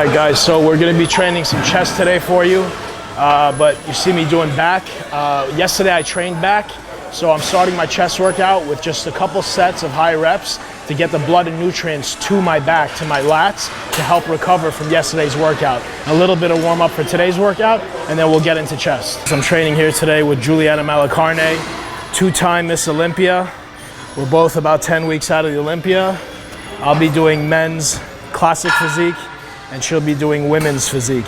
All right, guys, so we're gonna be training some chest today for you, but you see me doing back. Yesterday I trained back, so I'm starting my chest workout with just a couple sets of high reps to get the blood and nutrients to my back, to my lats, to help recover from yesterday's workout. A little bit of warm up for today's workout, and then we'll get into chest. So I'm training here today with Juliana Malacarne, two-time Miss Olympia. We're both about 10 weeks out of the Olympia. I'll be doing men's classic physique, and she'll be doing women's physique,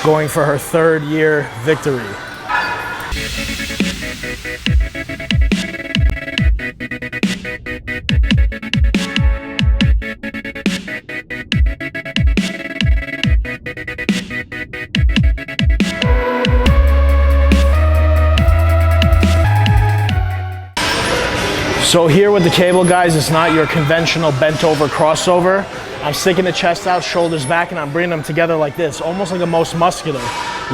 going for her third year victory. So here with the cable, guys, it's not your conventional bent over crossover. I'm sticking the chest out, shoulders back, and I'm bringing them together like this, almost like a most muscular.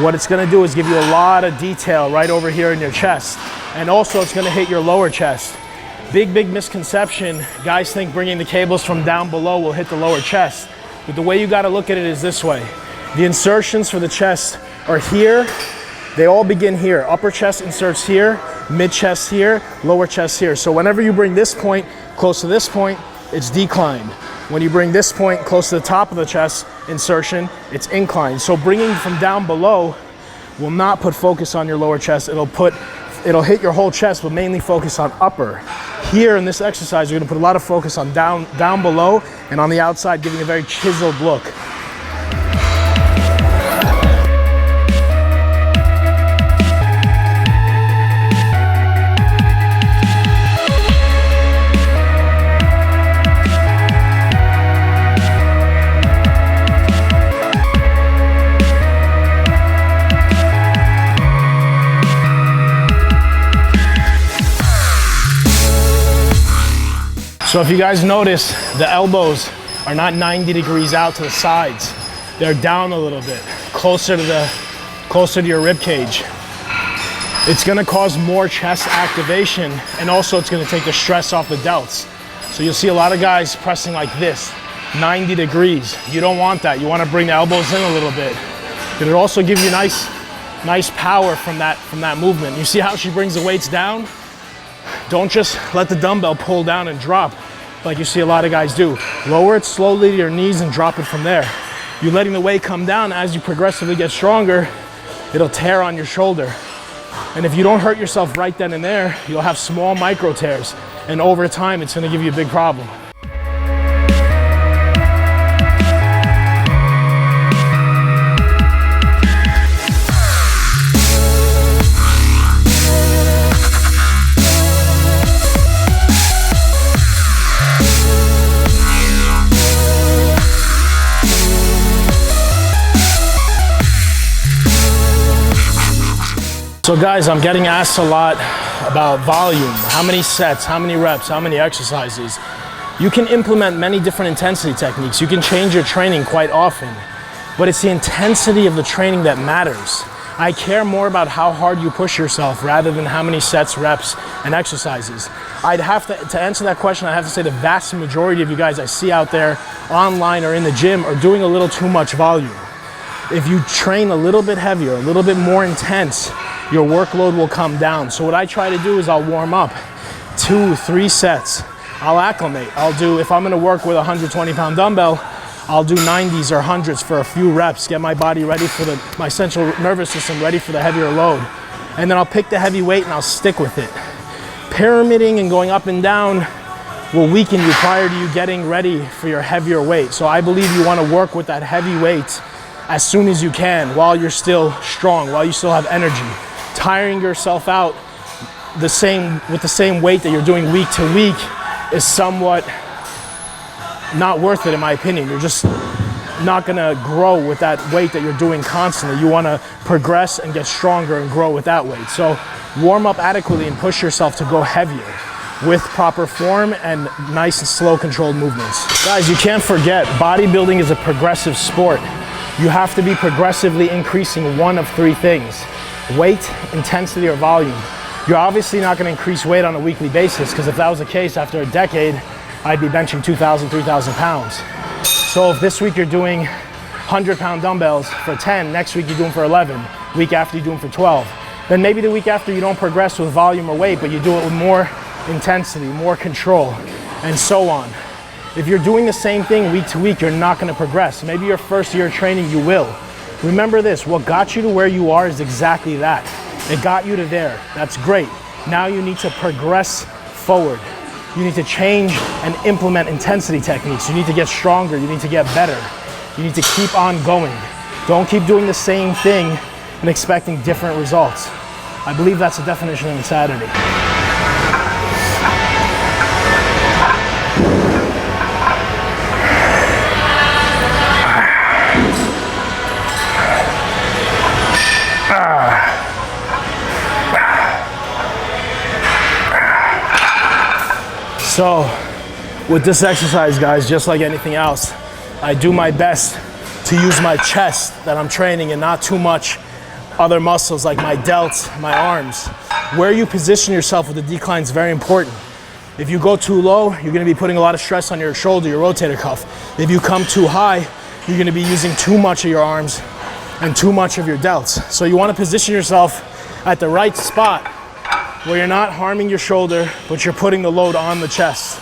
What it's gonna do is give you a lot of detail right over here in your chest. And also it's gonna hit your lower chest. Big misconception, guys think bringing the cables from down below will hit the lower chest. But the way you gotta look at it is this way. The insertions for the chest are here. They all begin here. Upper chest inserts here, mid chest here, lower chest here. So whenever you bring this point close to this point, it's declined. When you bring this point close to the top of the chest insertion, it's inclined. So bringing from down below will not put focus on your lower chest. It'll hit your whole chest, but mainly focus on upper. Here in this exercise, you're gonna put a lot of focus on down below and on the outside, giving a very chiseled look. So if you guys notice, the elbows are not 90 degrees out to the sides. They're down a little bit, closer to your rib cage. It's gonna cause more chest activation, and also it's gonna take the stress off the delts. So you'll see a lot of guys pressing like this, 90 degrees. You don't want that. You wanna bring the elbows in a little bit. It'll also give you nice power from that movement. You see how she brings the weights down? Don't just let the dumbbell pull down and drop like you see a lot of guys do. Lower it slowly to your knees and drop it from there. You're letting the weight come down. As you progressively get stronger, it'll tear on your shoulder. And if you don't hurt yourself right then and there, you'll have small micro tears. And over time, it's gonna give you a big problem. So guys, I'm getting asked a lot about volume. How many sets, how many reps, how many exercises? You can implement many different intensity techniques. You can change your training quite often, but it's the intensity of the training that matters. I care more about how hard you push yourself rather than how many sets, reps, and exercises. I'd have to answer that question, I have to say the vast majority of you guys I see out there online or in the gym are doing a little too much volume. If you train a little bit heavier, a little bit more intense, your workload will come down. So what I try to do is I'll warm up 2-3 sets. I'll acclimate. If I'm gonna work with a 120-pound dumbbell, I'll do 90s or 100s for a few reps, get my body ready for my central nervous system ready for the heavier load. And then I'll pick the heavy weight and I'll stick with it. Pyramiding and going up and down will weaken you prior to you getting ready for your heavier weight. So I believe you wanna work with that heavy weight as soon as you can while you're still strong, while you still have energy. Tiring yourself out with the same weight that you're doing week to week is somewhat not worth it, in my opinion. You're just not gonna grow with that weight that you're doing constantly. You wanna progress and get stronger and grow with that weight. So warm up adequately and push yourself to go heavier with proper form and nice and slow controlled movements. Guys, you can't forget, bodybuilding is a progressive sport. You have to be progressively increasing one of 3 things: weight, intensity, or volume. You're obviously not gonna increase weight on a weekly basis, because if that was the case, after a decade, I'd be benching 2,000, 3,000 pounds. So if this week you're doing 100-pound dumbbells for 10, next week you do them for 11, week after you do them for 12. Then maybe the week after you don't progress with volume or weight, but you do it with more intensity, more control, and so on. If you're doing the same thing week to week, you're not gonna progress. Maybe your first year of training, you will. Remember this, what got you to where you are is exactly that. It got you to there, that's great. Now you need to progress forward. You need to change and implement intensity techniques. You need to get stronger, you need to get better. You need to keep on going. Don't keep doing the same thing and expecting different results. I believe that's the definition of insanity. So with this exercise, guys, just like anything else, I do my best to use my chest that I'm training and not too much other muscles like my delts, my arms. Where you position yourself with the decline is very important. If you go too low, you're gonna be putting a lot of stress on your shoulder, your rotator cuff. If you come too high, you're gonna be using too much of your arms and too much of your delts. So you wanna position yourself at the right spot where you're not harming your shoulder, but you're putting the load on the chest.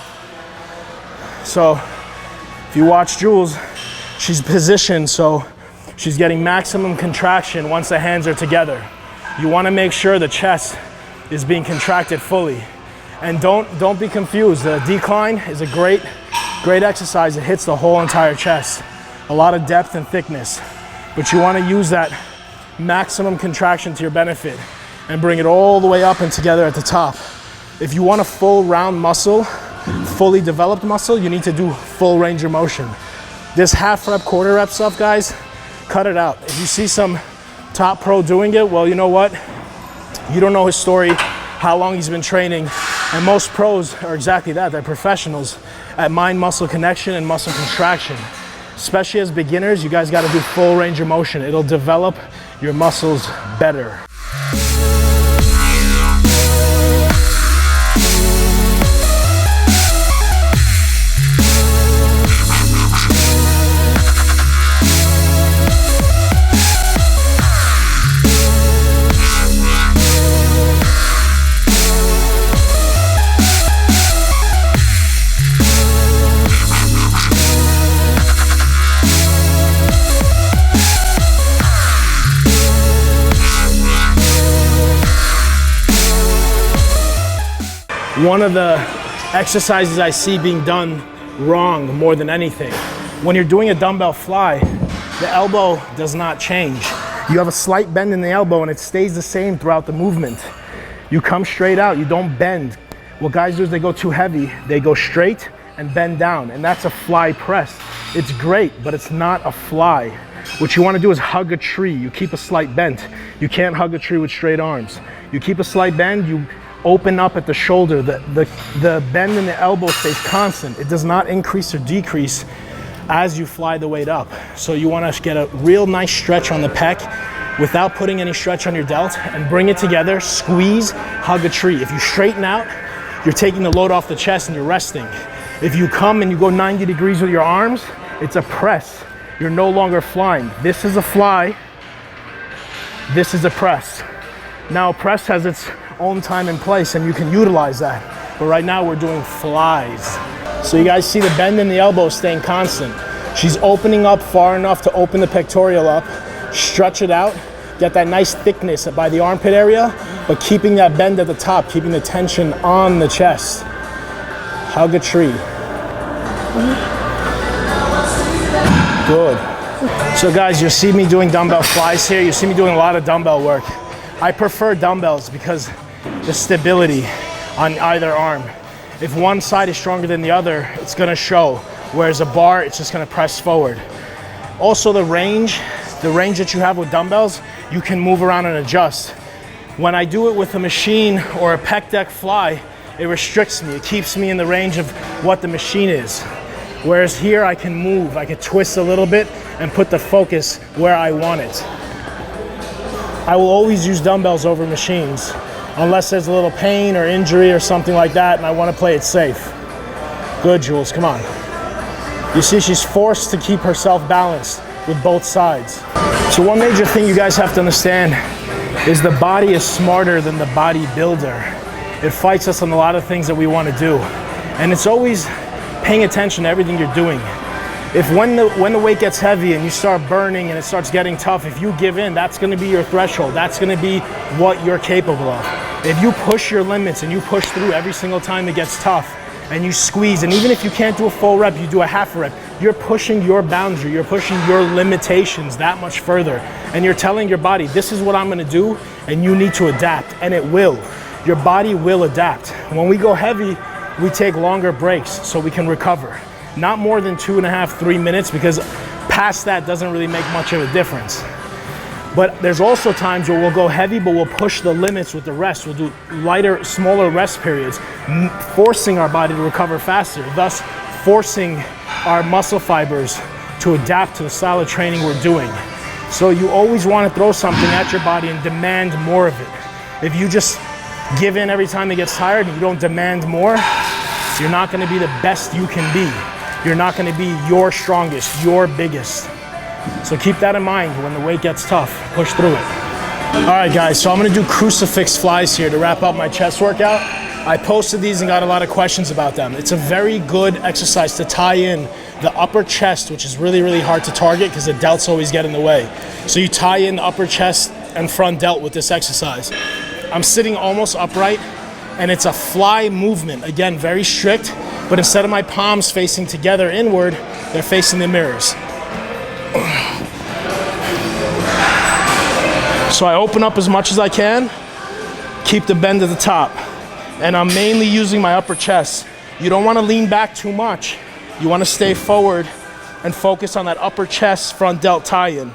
So if you watch Jules, she's positioned so she's getting maximum contraction once the hands are together. You wanna make sure the chest is being contracted fully. And don't be confused. The decline is a great exercise. It hits the whole entire chest. A lot of depth and thickness. But you wanna use that maximum contraction to your benefit and bring it all the way up and together at the top. If you want a full round muscle, fully developed muscle, you need to do full range of motion. This half rep, quarter rep stuff, guys, cut it out. If you see some top pro doing it, well, you know what? You don't know his story, how long he's been training. And most pros are exactly that. They're professionals at mind-muscle connection and muscle contraction. Especially as beginners, you guys gotta do full range of motion. It'll develop your muscles better. One of the exercises I see being done wrong more than anything, when you're doing a dumbbell fly, the elbow does not change. You have a slight bend in the elbow and it stays the same throughout the movement. You come straight out, you don't bend. What guys do is they go too heavy, they go straight and bend down, and that's a fly press. It's great, but it's not a fly. What you want to do is hug a tree. You keep a slight bend. You can't hug a tree with straight arms. You keep a slight bend, you open up at the shoulder. The bend in the elbow stays constant. It does not increase or decrease as you fly the weight up. So you want to get a real nice stretch on the pec without putting any stretch on your delt, and bring it together, squeeze, hug a tree. If you straighten out, you're taking the load off the chest and you're resting. If you come and you go 90 degrees with your arms, it's a press. You're no longer flying. This is a fly, this is a press. Now a press has its own time and place and you can utilize that. But right now we're doing flies. So you guys see the bend in the elbow staying constant. She's opening up far enough to open the pectoral up, stretch it out, get that nice thickness by the armpit area, but keeping that bend at the top, keeping the tension on the chest. Hug a tree. Good. So guys, you see me doing dumbbell flies here. You see me doing a lot of dumbbell work. I prefer dumbbells because the stability on either arm. If one side is stronger than the other, it's gonna show. Whereas a bar, it's just gonna press forward. Also the range that you have with dumbbells, you can move around and adjust. When I do it with a machine or a pec deck fly, it restricts me. It keeps me in the range of what the machine is. Whereas here I can move, I can twist a little bit and put the focus where I want it. I will always use dumbbells over machines unless there's a little pain or injury or something like that and I want to play it safe. Good, Jules, come on. You see she's forced to keep herself balanced. with both sides. So one major thing you guys have to understand is the body is smarter than the bodybuilder. It fights us on a lot of things that we want to do. And it's always paying attention to everything you're doing. If when the weight gets heavy and you start burning and it starts getting tough, if you give in, that's gonna be your threshold. That's gonna be what you're capable of. If you push your limits and you push through every single time it gets tough and you squeeze, and even if you can't do a full rep, you do a half rep, you're pushing your boundary, you're pushing your limitations that much further. And you're telling your body, this is what I'm gonna do, and you need to adapt, and it will. Your body will adapt. When we go heavy, we take longer breaks so we can recover. Not more than 2.5, 3 minutes, because past that doesn't really make much of a difference. But there's also times where we'll go heavy, but we'll push the limits with the rest. We'll do lighter, smaller rest periods, forcing our body to recover faster, thus forcing our muscle fibers to adapt to the style of training we're doing. So you always want to throw something at your body and demand more of it. If you just give in every time it gets tired and you don't demand more, you're not going to be the best you can be. You're not going to be your strongest, your biggest. So keep that in mind when the weight gets tough. Push through it. All right, guys, so I'm going to do crucifix flies here to wrap up my chest workout. I posted these and got a lot of questions about them. It's a very good exercise to tie in the upper chest, which is really, really hard to target because the delts always get in the way. So you tie in the upper chest and front delt with this exercise. I'm sitting almost upright, and it's a fly movement. Again, very strict, but instead of my palms facing together inward, they're facing the mirrors. So I open up as much as I can, keep the bend at the top, and I'm mainly using my upper chest. You don't want to lean back too much. You want to stay forward and focus on that upper chest front delt tie-in.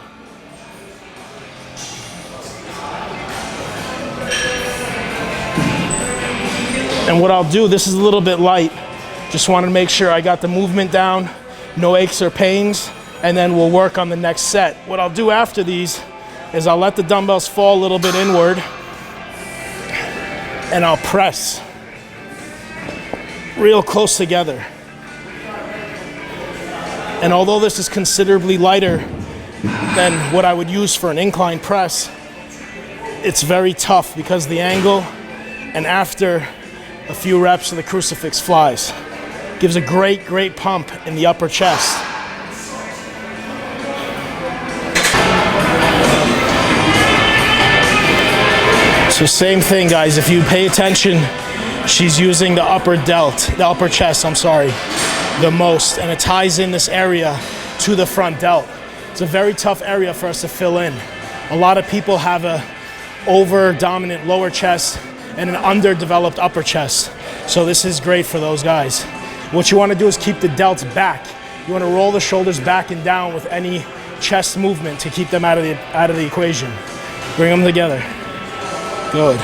And what I'll do, this is a little bit light, just want to make sure I got the movement down, no aches or pains, and then we'll work on the next set. What I'll do after these is I'll let the dumbbells fall a little bit inward, and I'll press real close together. And although this is considerably lighter than what I would use for an incline press, it's very tough because the angle, and after a few reps of the crucifix flies, gives a great, great pump in the upper chest. So same thing, guys, if you pay attention, she's using the upper chest, the most, and it ties in this area to the front delt. It's a very tough area for us to fill in. A lot of people have a over-dominant lower chest and an underdeveloped upper chest. So this is great for those guys. What you want to do is keep the delts back. You want to roll the shoulders back and down with any chest movement to keep them out of the equation. Bring them together. Good.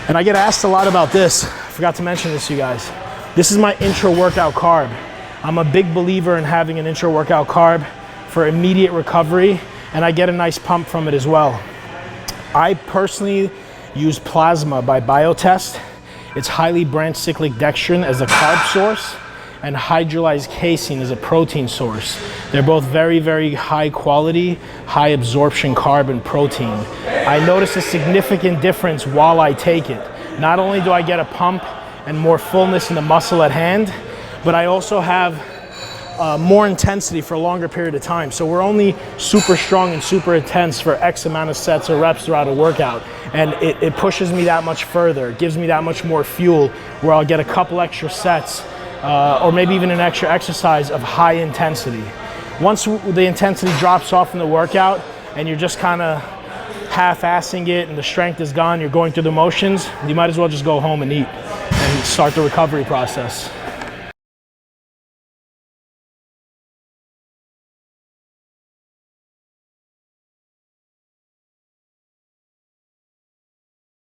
And I get asked a lot about this. I forgot to mention this to you guys. This is my intra-workout carb. I'm a big believer in having an intra-workout carb for immediate recovery, and I get a nice pump from it as well. I personally use Plasma by Biotest. It's highly branched cyclic dextrin as a carb source and hydrolyzed casein as a protein source. They're both very, very high quality, high absorption carb and protein. I notice a significant difference while I take it. Not only do I get a pump and more fullness in the muscle at hand, but I also have more intensity for a longer period of time. So we're only super strong and super intense for X amount of sets or reps throughout a workout. And it pushes me that much further. It gives me that much more fuel where I'll get a couple extra sets or maybe even an extra exercise of high intensity. Once the intensity drops off in the workout and you're just kind of half-assing it and the strength is gone, you're going through the motions, you might as well just go home and eat and start the recovery process.